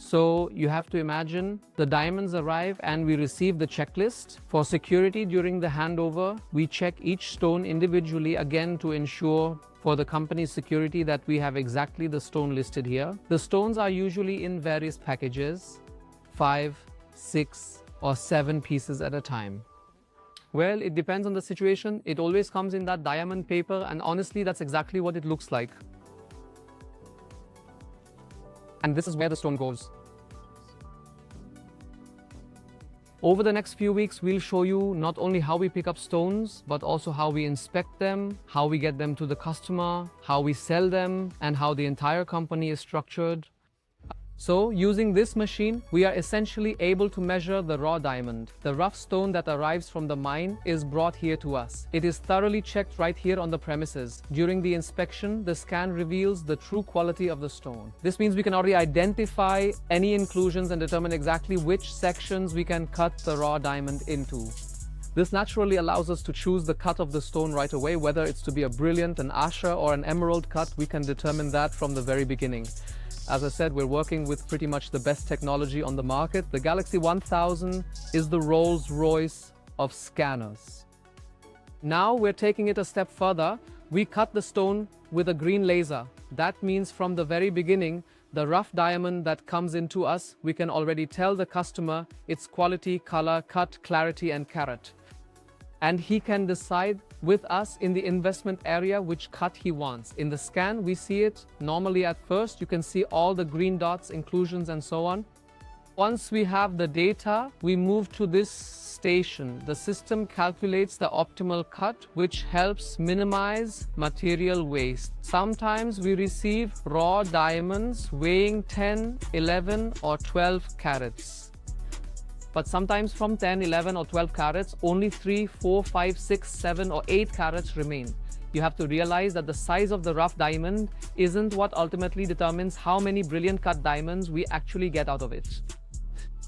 So you have to imagine the diamonds arrive and we receive the checklist. For security during the handover, we check each stone individually again to ensure for the company's security that we have exactly the stone listed here. The stones are usually in various packages, 5, 6 or 7 pieces at a time. Well, it depends on the situation. It always comes in that diamond paper, and honestly, that's exactly what it looks like. And this is where the stone goes. Over the next few weeks, we'll show you not only how we pick up stones, but also how we inspect them, how we get them to the customer, how we sell them, and how the entire company is structured. So, using this machine, we are essentially able to measure the raw diamond. The rough stone that arrives from the mine is brought here to us. It is thoroughly checked right here on the premises. During the inspection, the scan reveals the true quality of the stone. This means we can already identify any inclusions and determine exactly which sections we can cut the raw diamond into. This naturally allows us to choose the cut of the stone right away, whether it's to be a brilliant, an Asher, or an emerald cut. We can determine that from the very beginning. As I said, we're working with pretty much the best technology on the market. The Galaxy 1000 is the Rolls-Royce of scanners. Now we're taking it a step further. We cut the stone with a green laser. That means from the very beginning, the rough diamond that comes into us, we can already tell the customer its quality, color, cut, clarity, and carat. And he can decide with us in the investment area which cut he wants. In the scan, we see it normally at first. You can see all the green dots, inclusions, and so on. Once we have the data, we move to this station. The system calculates the optimal cut, which helps minimize material waste. Sometimes we receive raw diamonds weighing 10, 11, or 12 carats. But sometimes from 10, 11 or 12 carats, only 3, 4, 5, 6, 7 or 8 carats remain. You have to realize that the size of the rough diamond isn't what ultimately determines how many brilliant cut diamonds we actually get out of it.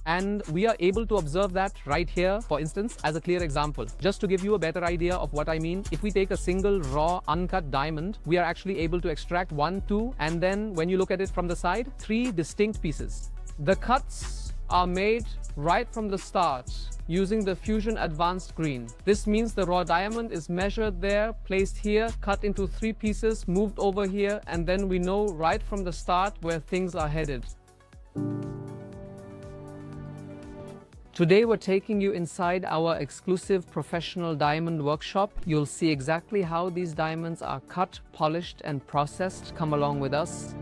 And we are able to observe that right here, for instance, as a clear example. Just to give you a better idea of what I mean, if we take a single raw uncut diamond, we are actually able to extract 1, 2, and then when you look at it from the side, 3 distinct pieces. The cuts are made right from the start using the Fusion Advanced Green. This means the raw diamond is measured there, placed here, cut into 3 pieces, moved over here, and then we know right from the start where things are headed. Today we're taking you inside our exclusive professional diamond workshop. You'll see exactly how these diamonds are cut, polished, and processed. Come along with us.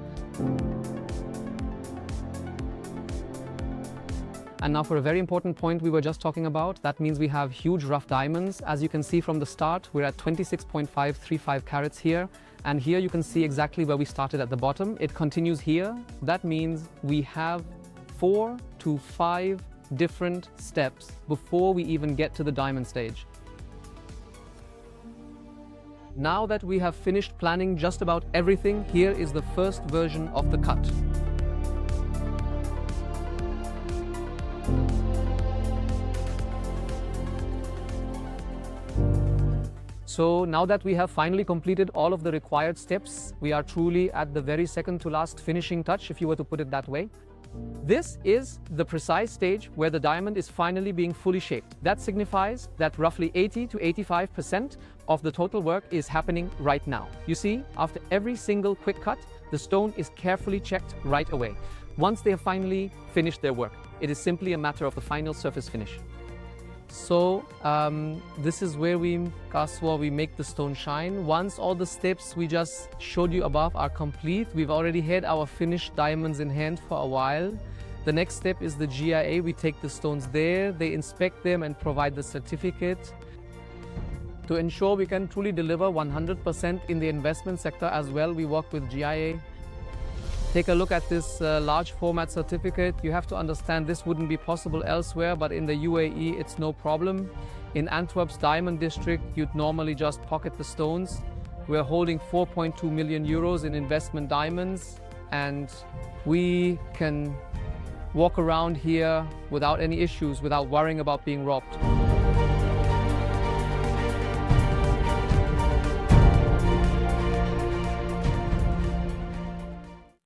And now for a very important point we were just talking about, that means we have huge rough diamonds. As you can see from the start, we're at 26.535 carats here. And here you can see exactly where we started at the bottom. It continues here. That means we have 4 to 5 different steps before we even get to the diamond stage. Now that we have finished planning just about everything, here is the first version of the cut. So now that we have finally completed all of the required steps, we are truly at the very second to last finishing touch, if you were to put it that way. This is the precise stage where the diamond is finally being fully shaped. That signifies that roughly 80 to 85% of the total work is happening right now. You see, after every single quick cut, the stone is carefully checked right away. Once they have finally finished their work, it is simply a matter of the final surface finish. So this is where we make the stone shine. Once all the steps we just showed you above are complete, we've already had our finished diamonds in hand for a while. The next step is the GIA. We take the stones there, they inspect them and provide the certificate. To ensure we can truly deliver 100% in the investment sector as well, we work with GIA. Take a look at this large format certificate. You have to understand this wouldn't be possible elsewhere, but in the UAE it's no problem. In Antwerp's Diamond District, you'd normally just pocket the stones. We're holding 4.2 million euros in investment diamonds, and we can walk around here without any issues, without worrying about being robbed.